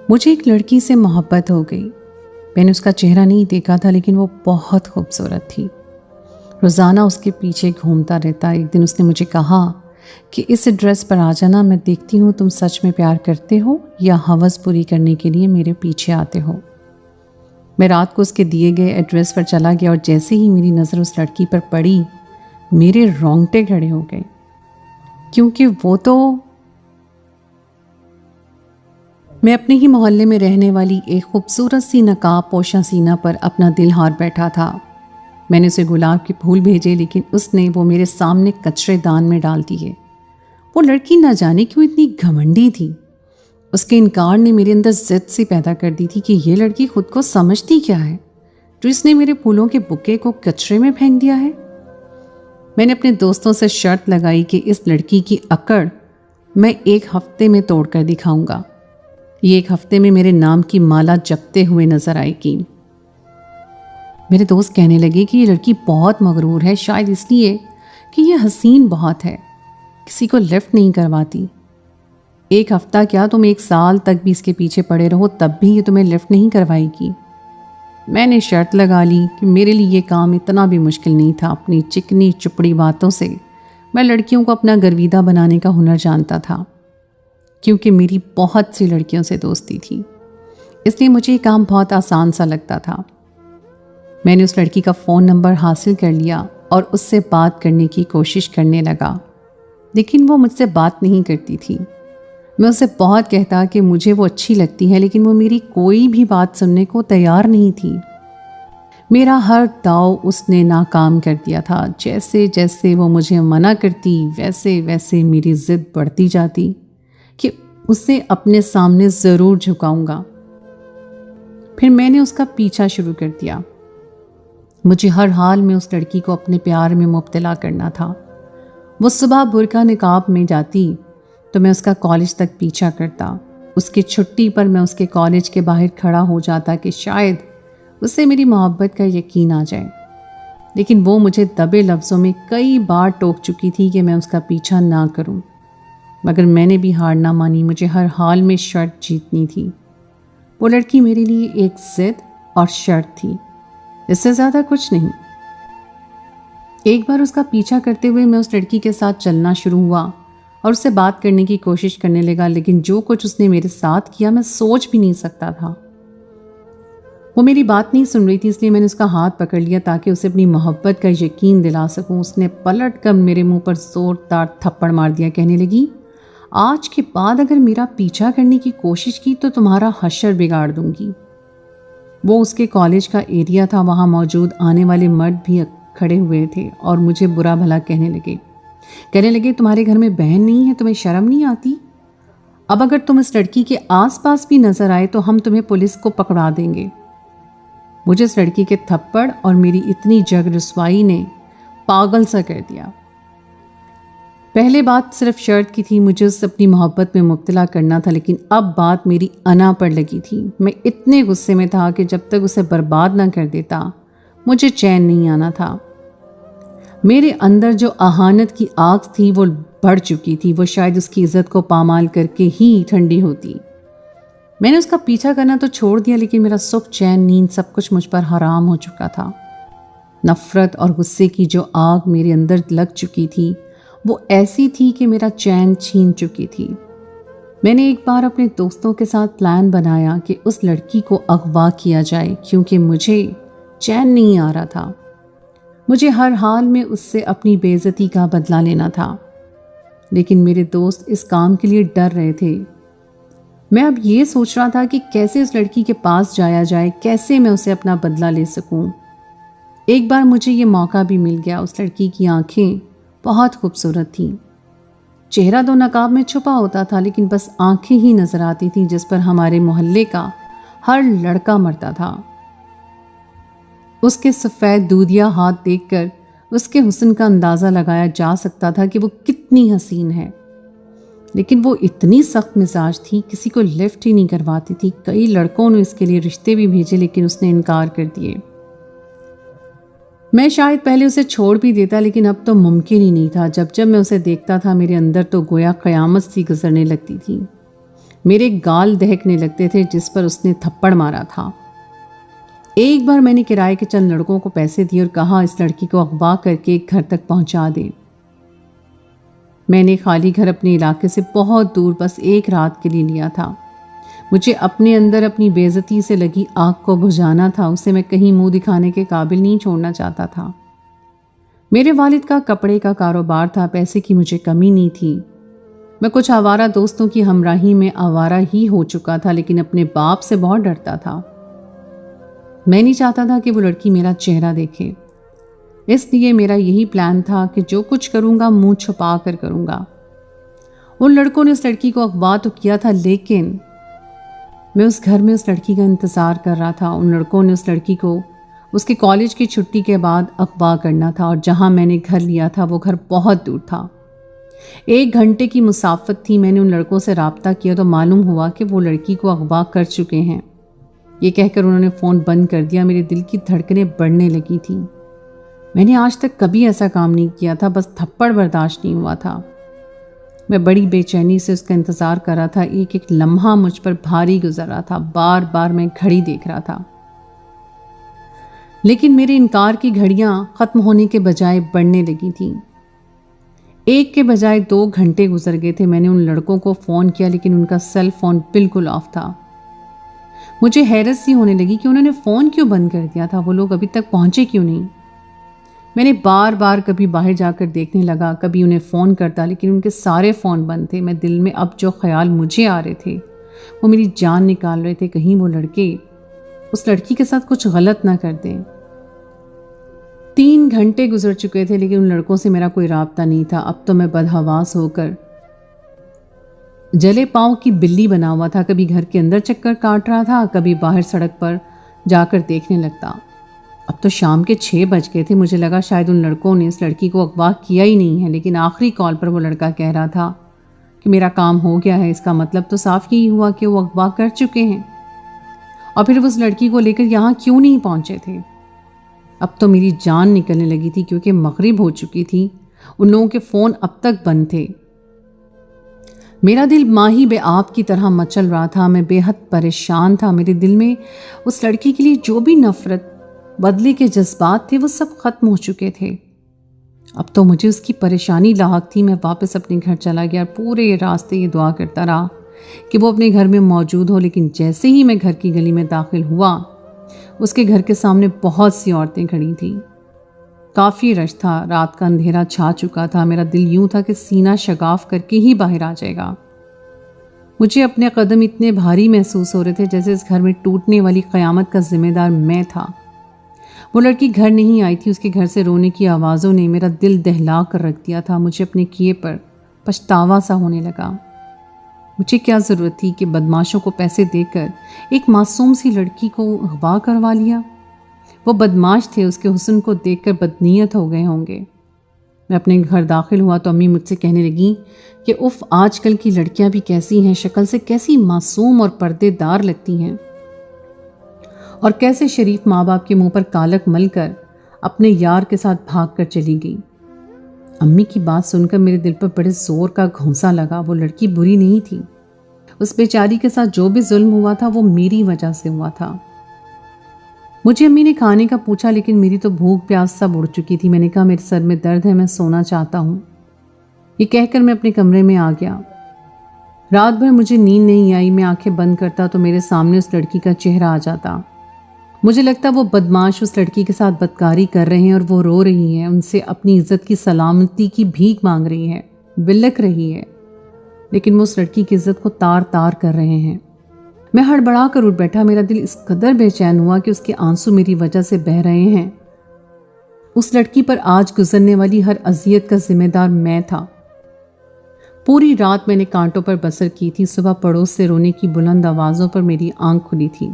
مجھے ایک لڑکی سے محبت ہو گئی۔ میں نے اس کا چہرہ نہیں دیکھا تھا لیکن وہ بہت خوبصورت تھی۔ روزانہ اس کے پیچھے گھومتا رہتا۔ ایک دن اس نے مجھے کہا کہ اس ایڈریس پر آ جانا، میں دیکھتی ہوں تم سچ میں پیار کرتے ہو یا ہوس پوری کرنے کے لیے میرے پیچھے آتے ہو۔ میں رات کو اس کے دیے گئے ایڈریس پر چلا گیا اور جیسے ہی میری نظر اس لڑکی پر پڑی میرے رونگٹے کھڑے ہو گئے، کیونکہ وہ تو میں اپنے ہی محلے میں رہنے والی ایک خوبصورت سی نقاب پوشہ سینہ پر اپنا دل ہار بیٹھا تھا۔ میں نے اسے گلاب کے پھول بھیجے لیکن اس نے وہ میرے سامنے کچرے دان میں ڈال دیے۔ وہ لڑکی نہ جانے کیوں اتنی گھمنڈی تھی۔ اس کے انکار نے میرے اندر ضد سی پیدا کر دی تھی کہ یہ لڑکی خود کو سمجھتی کیا ہے جو اس نے میرے پھولوں کے بکے کو کچرے میں پھینک دیا ہے۔ میں نے اپنے دوستوں سے شرط لگائی کہ اس لڑکی کی اکڑ میں 1 ہفتے میں توڑ کر دکھاؤں گا۔ یہ 1 ہفتے میں میرے نام کی مالا جپتے ہوئے نظر آئے گی۔ میرے دوست کہنے لگے کہ یہ لڑکی بہت مغرور ہے، شاید اس لیے کہ یہ حسین بہت ہے، کسی کو لفٹ نہیں کرواتی۔ 1 ہفتہ کیا تم 1 سال تک بھی اس کے پیچھے پڑے رہو تب بھی یہ تمہیں لفٹ نہیں کروائے گی۔ میں نے شرط لگا لی کہ میرے لیے یہ کام اتنا بھی مشکل نہیں تھا۔ اپنی چکنی چپڑی باتوں سے میں لڑکیوں کو اپنا گرویدہ بنانے کا ہنر جانتا تھا، کیونکہ میری بہت سی لڑکیوں سے دوستی تھی، اس لیے مجھے یہ کام بہت آسان سا لگتا تھا۔ میں نے اس لڑکی کا فون نمبر حاصل کر لیا اور اس سے بات کرنے کی کوشش کرنے لگا، لیکن وہ مجھ سے بات نہیں کرتی تھی۔ میں اسے بہت کہتا کہ مجھے وہ اچھی لگتی ہے لیکن وہ میری کوئی بھی بات سننے کو تیار نہیں تھی۔ میرا ہر داؤ اس نے ناکام کر دیا تھا۔ جیسے جیسے وہ مجھے منع کرتی ویسے ویسے میری ضد بڑھتی جاتی کہ اسے اپنے سامنے ضرور جھکاؤں گا۔ پھر میں نے اس کا پیچھا شروع کر دیا۔ مجھے ہر حال میں اس لڑکی کو اپنے پیار میں مبتلا کرنا تھا۔ وہ صبح برقع نقاب میں جاتی تو میں اس کا کالج تک پیچھا کرتا۔ اس کی چھٹی پر میں اس کے کالج کے باہر کھڑا ہو جاتا کہ شاید اسے میری محبت کا یقین آ جائے، لیکن وہ مجھے دبے لفظوں میں کئی بار ٹوک چکی تھی کہ میں اس کا پیچھا نہ کروں، مگر میں نے بھی ہار نہ مانی۔ مجھے ہر حال میں شرط جیتنی تھی۔ وہ لڑکی میرے لیے ایک ضد اور شرط تھی، اس سے زیادہ کچھ نہیں۔ ایک بار اس کا پیچھا کرتے ہوئے میں اس لڑکی کے ساتھ چلنا شروع ہوا اور اس سے بات کرنے کی کوشش کرنے لگا، لیکن جو کچھ اس نے میرے ساتھ کیا میں سوچ بھی نہیں سکتا تھا۔ وہ میری بات نہیں سن رہی تھی، اس لیے میں نے اس کا ہاتھ پکڑ لیا تاکہ اسے اپنی محبت کا یقین دلا سکوں۔ اس نے پلٹ کر میرے منہ پر زوردار تھپڑ مار دیا، کہنے لگی، آج کے بعد اگر میرا پیچھا کرنے کی کوشش کی تو تمہارا حشر بگاڑ دوں گی۔ وہ اس کے کالج کا ایریا تھا، وہاں موجود آنے والے مرد بھی کھڑے ہوئے تھے اور مجھے برا بھلا کہنے لگے تمہارے گھر میں بہن نہیں ہے، تمہیں شرم نہیں آتی؟ اب اگر تم اس لڑکی کے آس پاس بھی نظر آئے تو ہم تمہیں پولیس کو پکڑا دیں گے۔ مجھے اس لڑکی کے تھپڑ اور میری اتنی جگ رسوائی نے پاگل سا کر دیا۔ پہلے بات صرف شرط کی تھی، مجھے اس سے اپنی محبت میں مبتلا کرنا تھا، لیکن اب بات میری انا پر لگی تھی۔ میں اتنے غصے میں تھا کہ جب تک اسے برباد نہ کر دیتا مجھے چین نہیں آنا تھا۔ میرے اندر جو اہانت کی آگ تھی وہ بڑھ چکی تھی، وہ شاید اس کی عزت کو پامال کر کے ہی ٹھنڈی ہوتی۔ میں نے اس کا پیچھا کرنا تو چھوڑ دیا، لیکن میرا سکھ، چین، نیند سب کچھ مجھ پر حرام ہو چکا تھا۔ نفرت اور غصے کی جو آگ میرے اندر لگ چکی تھی وہ ایسی تھی کہ میرا چین چھین چکی تھی۔ میں نے ایک بار اپنے دوستوں کے ساتھ پلان بنایا کہ اس لڑکی کو اغوا کیا جائے، کیونکہ مجھے چین نہیں آ رہا تھا۔ مجھے ہر حال میں اس سے اپنی بے عزتی کا بدلہ لینا تھا، لیکن میرے دوست اس کام کے لیے ڈر رہے تھے۔ میں اب یہ سوچ رہا تھا کہ کیسے اس لڑکی کے پاس جایا جائے، کیسے میں اسے اپنا بدلہ لے سکوں۔ ایک بار مجھے یہ موقع بھی مل گیا۔ اس لڑکی کی آنکھیں بہت خوبصورت تھیں، چہرہ تو نقاب میں چھپا ہوتا تھا لیکن بس آنکھیں ہی نظر آتی تھیں جس پر ہمارے محلے کا ہر لڑکا مرتا تھا۔ اس کے سفید دودھیا ہاتھ دیکھ کر اس کے حسن کا اندازہ لگایا جا سکتا تھا کہ وہ کتنی حسین ہے، لیکن وہ اتنی سخت مزاج تھی، کسی کو لفٹ ہی نہیں کرواتی تھی۔ کئی لڑکوں نے اس کے لیے رشتے بھی بھیجے لیکن اس نے انکار کر دیے۔ میں شاید پہلے اسے چھوڑ بھی دیتا، لیکن اب تو ممکن ہی نہیں تھا۔ جب میں اسے دیکھتا تھا میرے اندر تو گویا قیامت سی گزرنے لگتی تھی۔ میرے گال دہکنے لگتے تھے جس پر اس نے تھپڑ مارا تھا۔ ایک بار میں نے کرائے کے چند لڑکوں کو پیسے دیے اور کہا اس لڑکی کو اغوا کر کے ایک گھر تک پہنچا دیں۔ میں نے خالی گھر اپنے علاقے سے بہت دور بس ایک رات کے لیے لیا تھا۔ مجھے اپنے اندر اپنی بے عزتی سے لگی آگ کو بجھانا تھا، اسے میں کہیں منہ دکھانے کے قابل نہیں چھوڑنا چاہتا تھا۔ میرے والد کا کپڑے کا کاروبار تھا، پیسے کی مجھے کمی نہیں تھی۔ میں کچھ آوارہ دوستوں کی ہمراہی میں آوارہ ہی ہو چکا تھا، لیکن اپنے باپ سے بہت ڈرتا تھا۔ میں نہیں چاہتا تھا کہ وہ لڑکی میرا چہرہ دیکھے، اس لیے میرا یہی پلان تھا کہ جو کچھ کروں گا منہ چھپا کر کروں گا۔ ان لڑکوں نے اس لڑکی کو اغوا تو کیا تھا، لیکن میں اس گھر میں اس لڑکی کا انتظار کر رہا تھا۔ ان لڑکوں نے اس لڑکی کو اس کے کالج کی چھٹی کے بعد اغوا کرنا تھا، اور جہاں میں نے گھر لیا تھا وہ گھر بہت دور تھا۔ 1 گھنٹے کی مسافت تھی۔ میں نے ان لڑکوں سے رابطہ کیا تو معلوم ہوا کہ وہ لڑکی کو اغوا کر چکے ہیں۔ یہ کہہ کر انہوں نے فون بند کر دیا۔ میرے دل کی دھڑکنیں بڑھنے لگی تھیں۔ میں نے آج تک کبھی ایسا کام نہیں کیا تھا، بس تھپڑ برداشت نہیں ہوا تھا۔ میں بڑی بے چینی سے اس کا انتظار کر رہا تھا۔ ایک ایک لمحہ مجھ پر بھاری گزر رہا تھا۔ بار بار میں گھڑی دیکھ رہا تھا، لیکن میرے انکار کی گھڑیاں ختم ہونے کے بجائے بڑھنے لگی تھیں۔ 1 کے بجائے 2 گھنٹے گزر گئے تھے۔ میں نے ان لڑکوں کو فون کیا، لیکن ان کا سیل فون بالکل آف تھا۔ مجھے حیرت سی ہونے لگی کہ انہوں نے فون کیوں بند کر دیا تھا، وہ لوگ ابھی تک پہنچے کیوں نہیں۔ میں نے بار بار کبھی باہر جا کر دیکھنے لگا، کبھی انہیں فون کرتا، لیکن ان کے سارے فون بند تھے۔ میں دل میں اب جو خیال مجھے آ رہے تھے وہ میری جان نکال رہے تھے، کہیں وہ لڑکے اس لڑکی کے ساتھ کچھ غلط نہ کر دیں۔ 3 گھنٹے گزر چکے تھے، لیکن ان لڑکوں سے میرا کوئی رابطہ نہیں تھا۔ اب تو میں بدحواس ہو کر جلے پاؤں کی بلی بنا ہوا تھا۔ کبھی گھر کے اندر چکر کاٹ رہا تھا، کبھی باہر سڑک پر جا کر دیکھنے لگتا۔ اب تو شام کے 6 بج گئے تھے۔ مجھے لگا شاید ان لڑکوں نے اس لڑکی کو اغوا کیا ہی نہیں ہے، لیکن آخری کال پر وہ لڑکا کہہ رہا تھا کہ میرا کام ہو گیا ہے۔ اس کا مطلب تو صاف یہی ہوا کہ وہ اغوا کر چکے ہیں، اور پھر وہ اس لڑکی کو لے کر یہاں کیوں نہیں پہنچے تھے۔ اب تو میری جان نکلنے لگی تھی، کیونکہ مغرب ہو چکی تھی۔ ان لوگوں کے فون اب تک بند تھے۔ میرا دل ماہی بے آب کی طرح مچل رہا تھا۔ میں بے حد پریشان تھا۔ میرے دل میں اس لڑکی کے لیے جو بھی نفرت، بدلے کے جذبات تھے، وہ سب ختم ہو چکے تھے۔ اب تو مجھے اس کی پریشانی لاحق تھی۔ میں واپس اپنے گھر چلا گیا، پورے راستے یہ دعا کرتا رہا کہ وہ اپنے گھر میں موجود ہو۔ لیکن جیسے ہی میں گھر کی گلی میں داخل ہوا، اس کے گھر کے سامنے بہت سی عورتیں کھڑی تھیں۔ کافی رش تھا، رات کا اندھیرا چھا چکا تھا۔ میرا دل یوں تھا کہ سینہ شگاف کر کے ہی باہر آ جائے گا۔ مجھے اپنے قدم اتنے بھاری محسوس ہو رہے تھے جیسے اس گھر میں ٹوٹنے والی قیامت کا ذمہ دار میں تھا۔ وہ لڑکی گھر نہیں آئی تھی، اس کے گھر سے رونے کی آوازوں نے میرا دل دہلا کر رکھ دیا تھا۔ مجھے اپنے کیے پر پچھتاوا سا ہونے لگا۔ مجھے کیا ضرورت تھی کہ بدماشوں کو پیسے دے کر ایک معصوم سی لڑکی کو اغوا کروا لیا۔ وہ بدماش تھے، اس کے حسن کو دیکھ کر بدنیت ہو گئے ہوں گے۔ میں اپنے گھر داخل ہوا تو امی مجھ سے کہنے لگیں کہ اف، آج کل کی لڑکیاں بھی کیسی ہیں، شکل سے کیسی معصوم اور پردے دار لگتی ہیں، اور کیسے شریف ماں باپ کے منہ پر کالک مل کر اپنے یار کے ساتھ بھاگ کر چلی گئی۔ امی کی بات سن کر میرے دل پر بڑے زور کا گھونسا لگا۔ وہ لڑکی بری نہیں تھی، اس بیچاری کے ساتھ جو بھی ظلم ہوا تھا وہ میری وجہ سے ہوا تھا۔ مجھے امی نے کھانے کا پوچھا، لیکن میری تو بھوک پیاس سب اڑ چکی تھی۔ میں نے کہا میرے سر میں درد ہے، میں سونا چاہتا ہوں۔ یہ کہہ کر میں اپنے کمرے میں آ گیا۔ رات بھر مجھے نیند نہیں آئی۔ میں آنکھیں بند کرتا تو میرے سامنے اس لڑکی کا چہرہ آ جاتا۔ مجھے لگتا وہ بدماش اس لڑکی کے ساتھ بدکاری کر رہے ہیں اور وہ رو رہی ہے، ان سے اپنی عزت کی سلامتی کی بھیک مانگ رہی ہے، بلک رہی ہے، لیکن وہ اس لڑکی کی عزت کو تار تار کر رہے ہیں۔ میں ہڑبڑا کر اٹھ بیٹھا۔ میرا دل اس قدر بے چین ہوا کہ اس کے آنسو میری وجہ سے بہہ رہے ہیں۔ اس لڑکی پر آج گزرنے والی ہر اذیت کا ذمہ دار میں تھا۔ پوری رات میں نے کانٹوں پر بسر کی تھی۔ صبح پڑوس سے رونے کی بلند آوازوں پر میری آنکھ کھلی تھی۔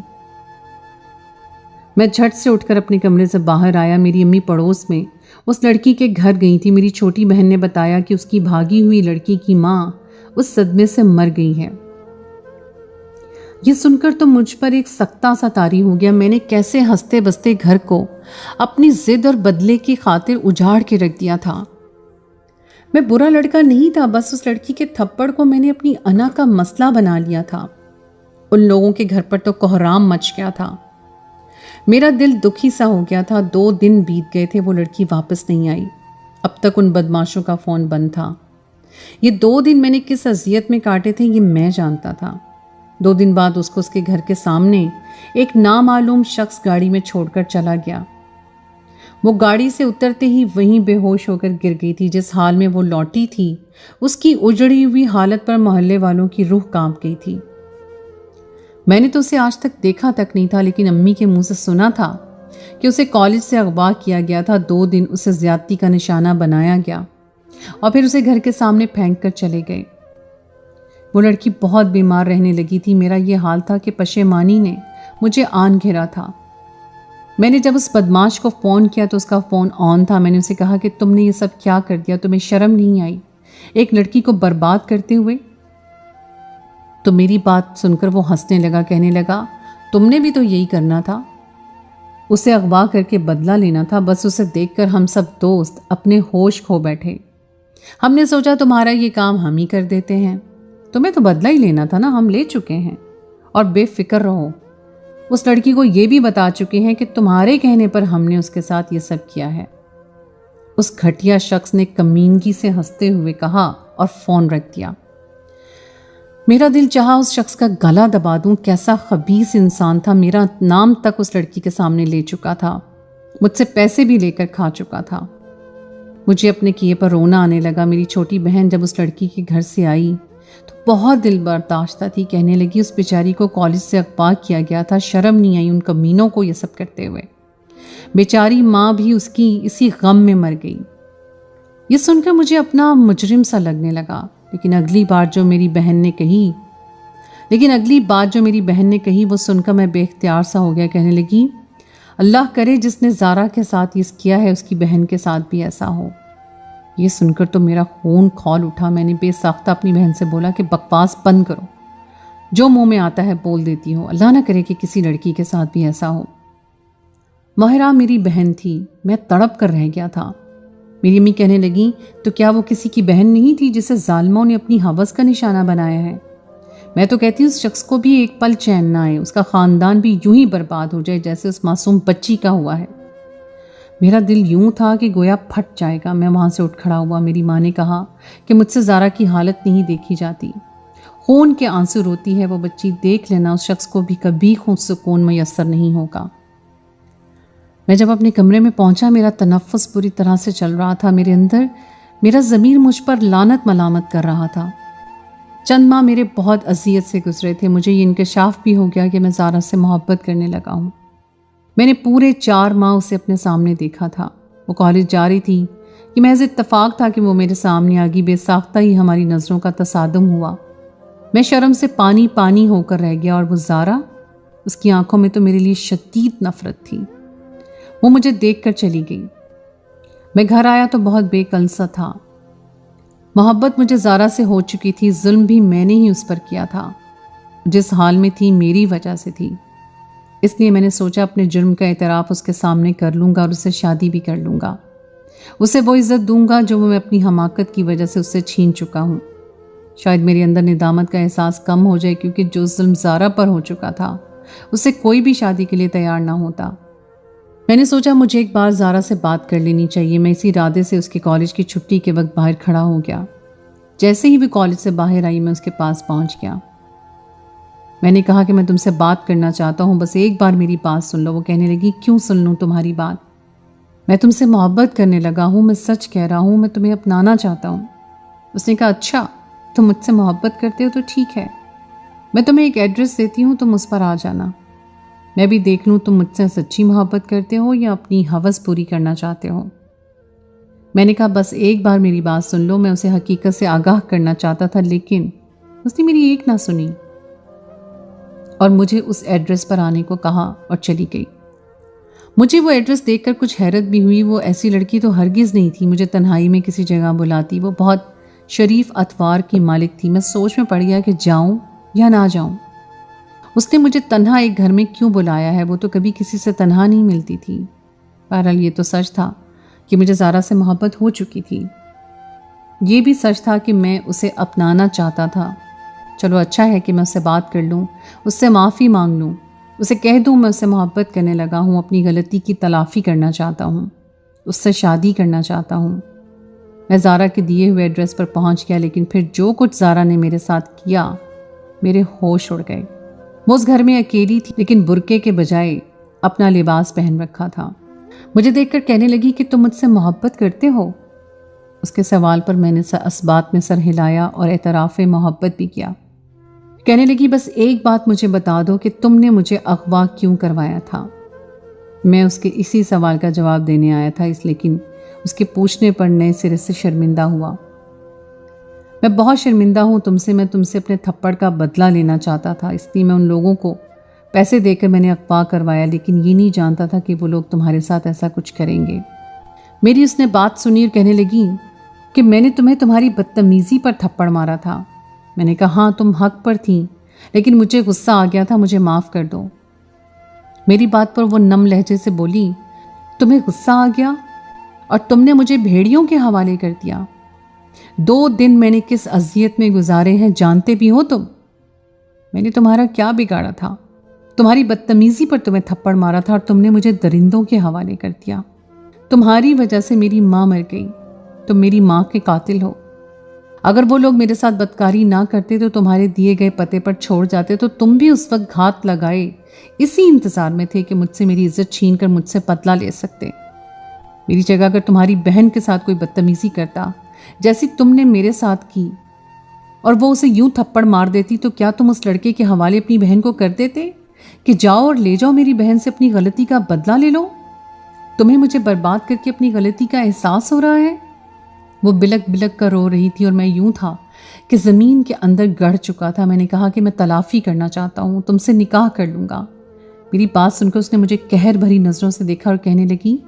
میں جھٹ سے اٹھ کر اپنے کمرے سے باہر آیا۔ میری امی پڑوس میں اس لڑکی کے گھر گئی تھی۔ میری چھوٹی بہن نے بتایا کہ اس کی بھاگی ہوئی لڑکی کی ماں اس صدمے سے مر گئی ہے۔ یہ سن کر تو مجھ پر ایک سکتہ سا طاری ہو گیا۔ میں نے کیسے ہنستے بستے گھر کو اپنی ضد اور بدلے کی خاطر اجاڑ کے رکھ دیا تھا۔ मैं बुरा लड़का नहीं था, बस उस लड़की के थप्पड़ को मैंने अपनी अना का मसला बना लिया था। उन लोगों के घर पर तो कोहराम मच गया था। मेरा दिल दुखी सा हो गया था। 2 दिन बीत गए थे, वो लड़की वापस नहीं आई। अब तक उन बदमाशों का फ़ोन बंद था। ये 2 दिन मैंने किस अजियत में काटे थे ये मैं जानता था। 2 दिन बाद उसको उसके घर के सामने एक नामालूम शख्स गाड़ी में छोड़कर चला गया। वो गाड़ी से उतरते ही वहीं बेहोश होकर गिर गई थी। जिस हाल में वो लौटी थी, उसकी उजड़ी हुई हालत पर मोहल्ले वालों की रूह कांप गई थी। मैंने तो उसे आज तक देखा तक नहीं था, लेकिन अम्मी के मुंह से सुना था कि उसे कॉलेज से अगवा किया गया था। 2 दिन उसे ज्यादती का निशाना बनाया गया और फिर उसे घर के सामने फेंक कर चले गए। वो लड़की बहुत बीमार रहने लगी थी। मेरा ये हाल था कि पशेमानी ने मुझे आन घेरा था। मैंने जब उस बदमाश को फ़ोन किया तो उसका फ़ोन ऑन था। मैंने उसे कहा कि तुमने ये सब क्या कर दिया, तुम्हें शर्म नहीं आई एक लड़की को बर्बाद करते हुए? तो मेरी बात सुनकर वो हंसने लगा, कहने लगा तुमने भी तो यही करना था, उसे अगवा करके बदला लेना था। बस उसे देखकर हम सब दोस्त अपने होश खो बैठे। हमने सोचा तुम्हारा ये काम हम ही कर देते हैं, तुम्हें तो बदला ही लेना था ना, हम ले चुके हैं और बेफिक्र रहो। उस लड़की को ये भी बता चुके हैं कि तुम्हारे कहने पर हमने उसके साथ ये सब किया है। उस घटिया शख्स ने कमीनगी से हंसते हुए कहा और फोन रख दिया। मेरा दिल चाहा उस शख्स का गला दबा दूं। कैसा खबीस इंसान था। मेरा नाम तक उस लड़की के सामने ले चुका था, मुझसे पैसे भी लेकर खा चुका था। मुझे अपने किए पर रोना आने लगा। मेरी छोटी बहन जब उस लड़की के घर से आई तो बहुत दिल बर्दाश्त थी। कहने लगी उस बेचारी को कॉलेज से अगवा किया गया था, शर्म नहीं आई उन कमीनों को ये सब करते हुए। बेचारी माँ भी उसकी इसी गम में मर गई। ये सुनकर मुझे अपना मुजरिम सा लगने लगा। लेकिन अगली बात जो मेरी बहन ने कही वो सुनकर मैं बेख्तियार सा हो गया। कहने लगी अल्लाह करे जिसने ज़ारा के साथ ये किया है उसकी बहन के साथ भी ऐसा हो। ये सुनकर तो मेरा खून खौल उठा। मैंने बेसाख्ता अपनी बहन से बोला कि बकवास बंद करो, जो मुंह में आता है बोल देती हो, अल्लाह ना करे कि किसी लड़की के साथ भी ऐसा हो। माहिरा मेरी बहन थी, मैं तड़प कर रह गया था। मेरी अम्मी कहने लगी तो क्या वो किसी की बहन नहीं थी जिसे जालिमों ने अपनी हवस का निशाना बनाया है? मैं तो कहती हूँ उस शख्स को भी एक पल चैन ना आए, उसका खानदान भी यूं ही बर्बाद हो जाए जैसे उस मासूम बच्ची का हुआ है। मेरा दिल यूं था कि गोया फट जाएगा। मैं वहां से उठ खड़ा हुआ। मेरी माँ ने कहा कि मुझसे ज़ारा की हालत नहीं देखी जाती, खून के आंसू रोती है वो बच्ची, देख लेना उस शख्स को भी कभी खून सुकून मैसर नहीं होगा। मैं जब अपने कमरे में पहुंचा मेरा तनफ्फुस बुरी तरह से चल रहा था। मेरे अंदर मेरा ज़मीर मुझ पर लानत मलामत कर रहा था। चंद माह मेरे बहुत अजियत से गुजरे थे। मुझे ये इंकशाफ भी हो गया कि मैं ज़ारा से मोहब्बत करने लगा हूँ। मैंने पूरे 4 माह उसे अपने सामने देखा था। वो कॉलेज जा रही थी कि महज इत्तफाक था कि वो मेरे सामने आ गई। बेसाख्ता ही हमारी नज़रों का तसादुम हुआ। मैं शर्म से पानी पानी होकर रह गया और वो ज़ारा, उसकी आंखों में तो मेरे लिए शदीद नफरत थी। वो मुझे देख कर चली गई। मैं घर आया तो बहुत बेकल सा था। मोहब्बत मुझे ज़ारा से हो चुकी थी, जुल्म भी मैंने ही उस पर किया था। जिस हाल में थी मेरी वजह से थी, इसलिए मैंने सोचा अपने जुर्म का एतराफ़ उसके सामने कर लूँगा और उससे शादी भी कर लूँगा। उसे वो इज़्ज़त दूंगा जो मैं अपनी हमाकत की वजह से उससे छीन चुका हूँ। शायद मेरे अंदर निदामत का एहसास कम हो जाए, क्योंकि जो जुल्म ज़ारा पर हो चुका था उससे कोई भी शादी के लिए तैयार ना होता। मैंने सोचा मुझे एक बार ज़ारा से बात कर लेनी चाहिए। मैं इसी इरादे से उसके कॉलेज की छुट्टी के वक्त बाहर खड़ा हो गया। जैसे ही भी कॉलेज से बाहर आई मैं उसके पास पहुंच गया। मैंने कहा कि मैं तुमसे बात करना चाहता हूँ, बस एक बार मेरी बात सुन लो। वो कहने लगी क्यों सुन लूँ तुम्हारी बात? मैं तुमसे मोहब्बत करने लगा हूँ, मैं सच कह रहा हूँ, मैं तुम्हें अपनाना चाहता हूँ। उसने कहा अच्छा, तुम मुझसे मोहब्बत करते हो तो ठीक है, मैं तुम्हें एक एड्रेस देती हूँ, तुम उस पर आ जाना। मैं भी देख लूँ तुम मुझसे सच्ची मोहब्बत करते हो या अपनी हवस पूरी करना चाहते हो। मैंने कहा बस एक बार मेरी बात सुन लो। मैं उसे हकीकत से आगाह करना चाहता था, लेकिन उसने मेरी एक ना सुनी और मुझे उस एड्रेस पर आने को कहा और चली गई। मुझे वो एड्रेस देखकर कुछ हैरत भी हुई। वो ऐसी लड़की तो हरगिज़ नहीं थी मुझे तन्हाई में किसी जगह बुलाती। वो बहुत शरीफ अतवार की मालिक थी। मैं सोच में पड़ गया कि जाऊं या ना जाऊं। उसने मुझे तन्हा एक घर में क्यों बुलाया है? वो तो कभी किसी से तन्हा नहीं मिलती थी। बहरहाल ये तो सच था कि मुझे ज़ारा से मोहब्बत हो चुकी थी। ये भी सच था कि मैं उसे अपनाना चाहता था। चलो अच्छा है कि मैं उससे बात कर लूँ, उससे माफ़ी मांग लूँ, उसे कह दूँ मैं उससे मोहब्बत करने लगा हूँ, अपनी गलती की तलाफ़ी करना चाहता हूँ, उससे शादी करना चाहता हूँ। मैं ज़ारा के दिए हुए एड्रेस पर पहुँच गया, लेकिन फिर जो कुछ ज़ारा ने मेरे साथ किया, मेरे होश उड़ गए। वो उस घर में अकेली थी, लेकिन बुर्के के बजाय अपना लिबास पहन रखा था। मुझे देखकर कहने लगी कि तुम मुझसे मोहब्बत करते हो। उसके सवाल पर मैंने असबात में सर हिलाया और एतराफ़ मोहब्बत भी किया। कहने लगी, बस एक बात मुझे बता दो कि तुमने मुझे अगवा क्यों करवाया था। मैं उसके इसी सवाल का जवाब देने आया था, लेकिन उसके पूछने पर नए सिरे से शर्मिंदा हुआ। मैं बहुत शर्मिंदा हूँ तुमसे, मैं तुमसे अपने थप्पड़ का बदला लेना चाहता था, इसलिए मैं उन लोगों को पैसे देकर मैंने अगवा करवाया, लेकिन ये नहीं जानता था कि वो लोग तुम्हारे साथ ऐसा कुछ करेंगे। मेरी उसने बात सुनी और कहने लगी कि मैंने तुम्हें तुम्हारी बदतमीज़ी पर थप्पड़ मारा था। मैंने कहा, हाँ तुम हक पर थी, लेकिन मुझे गुस्सा आ गया था, मुझे माफ़ कर दो। मेरी बात पर वो नम लहजे से बोली, तुम्हें गुस्सा आ गया और तुमने मुझे भेड़ियों के हवाले कर दिया। 2 दिन मैंने किस अजियत में गुजारे हैं जानते भी हो तुम। मैंने तुम्हारा क्या बिगाड़ा था? तुम्हारी बदतमीज़ी पर तुम्हें थप्पड़ मारा था और तुमने मुझे दरिंदों के हवाले कर दिया। तुम्हारी वजह से मेरी माँ मर गई, तुम मेरी माँ के कातिल हो। अगर वो लोग मेरे साथ बदकारी ना करते तो तुम्हारे दिए गए पते पर छोड़ जाते, तो तुम भी उस वक्त घात लगाए इसी इंतज़ार में थे कि मुझसे मेरी इज्जत छीन कर मुझसे बदला ले सकते। मेरी जगह अगर तुम्हारी बहन के साथ कोई बदतमीज़ी करता जैसी तुमने मेरे साथ की और वो उसे यूं थप्पड़ मार देती, तो क्या तुम उस लड़के के हवाले अपनी बहन को कर देते कि जाओ और ले जाओ मेरी बहन से अपनी गलती का बदला ले लो? तुम्हें मुझे बर्बाद करके अपनी गलती का एहसास हो रहा है? वो बिलक बिलक कर रो रही थी और मैं यूं था कि ज़मीन के अंदर गड़ चुका था। मैंने कहा कि मैं तलाफ़ी करना चाहता हूँ, तुमसे निकाह कर लूँगा। मेरी बात सुनकर उसने मुझे कहर भरी नज़रों से देखा और कहने लगी,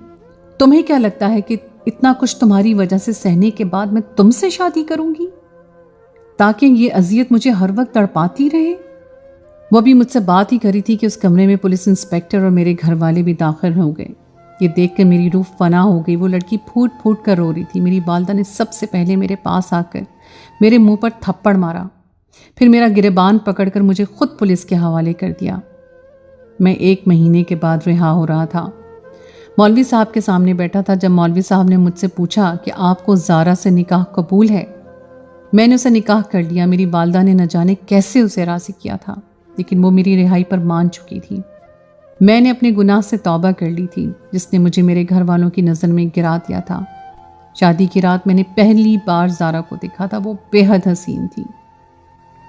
तुम्हें क्या लगता है कि इतना कुछ तुम्हारी वजह से सहने के बाद मैं तुमसे शादी करूँगी ताकि ये अजियत मुझे हर वक्त तड़पाती रहे? वो अभी मुझसे बात ही करी थी कि उस कमरे में पुलिस इंस्पेक्टर और मेरे घर वाले भी दाखिल हो गए। ये देख कर मेरी रूह फना हो गई। वो लड़की फूट फूट कर रो रही थी। मेरी वालिदा ने सबसे पहले मेरे पास आकर मेरे मुंह पर थप्पड़ मारा, फिर मेरा गिरेबान पकड़कर मुझे खुद पुलिस के हवाले कर दिया। मैं 1 महीने के बाद रिहा हो रहा था। मौलवी साहब के सामने बैठा था। जब मौलवी साहब ने मुझसे पूछा कि आपको ज़ारा से निकाह कबूल है, मैंने उसे निकाह कर लिया। मेरी वालिदा ने न जाने कैसे उसे राज़ी किया था, लेकिन वो मेरी रिहाई पर मान चुकी थी। मैंने अपने गुनाह से तौबा कर ली थी जिसने मुझे मेरे घर वालों की नज़र में गिरा दिया था। शादी की रात मैंने पहली बार ज़ारा को देखा था। वो बेहद हसीन थी।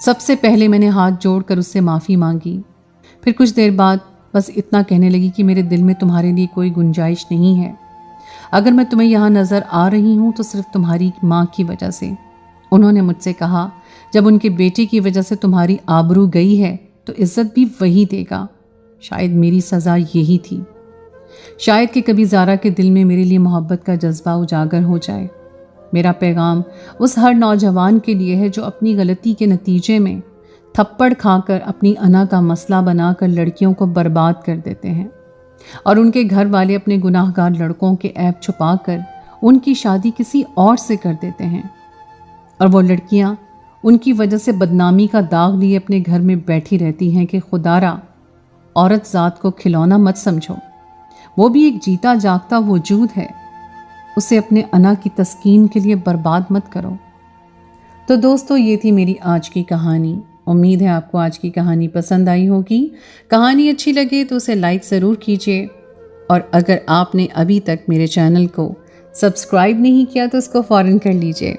सबसे पहले मैंने हाथ जोड़कर उससे माफ़ी मांगी। फिर कुछ देर बाद बस इतना कहने लगी कि मेरे दिल में तुम्हारे लिए कोई गुंजाइश नहीं है। अगर मैं तुम्हें यहाँ नज़र आ रही हूँ तो सिर्फ तुम्हारी माँ की वजह से। उन्होंने मुझसे कहा, जब उनके बेटे की वजह से तुम्हारी आबरू गई है तो इज्जत भी वही देगा। शायद मेरी सज़ा यही थी। शायद कि कभी ज़ारा के दिल में मेरे लिए मोहब्बत का जज्बा उजागर हो जाए। मेरा पैगाम उस हर नौजवान के लिए है जो अपनी गलती के नतीजे में थप्पड़ खाकर अपनी अना का मसला बनाकर लड़कियों को बर्बाद कर देते हैं और उनके घर वाले अपने गुनाहगार लड़कों के ऐब छुपाकर उनकी शादी किसी और से कर देते हैं और वो लड़कियां उनकी वजह से बदनामी का दाग लिए अपने घर में बैठी रहती हैं कि खुदारा औरत ज़ात को खिलौना मत समझो, वो भी एक जीता जागता वजूद है, उसे अपने अना की तस्कीन के लिए बर्बाद मत करो। तो दोस्तों, ये थी मेरी आज की कहानी। उम्मीद है आपको आज की कहानी पसंद आई होगी। कहानी अच्छी लगे तो उसे लाइक ज़रूर कीजिए और अगर आपने अभी तक मेरे चैनल को सब्सक्राइब नहीं किया तो उसको फ़ौरन कर लीजिए।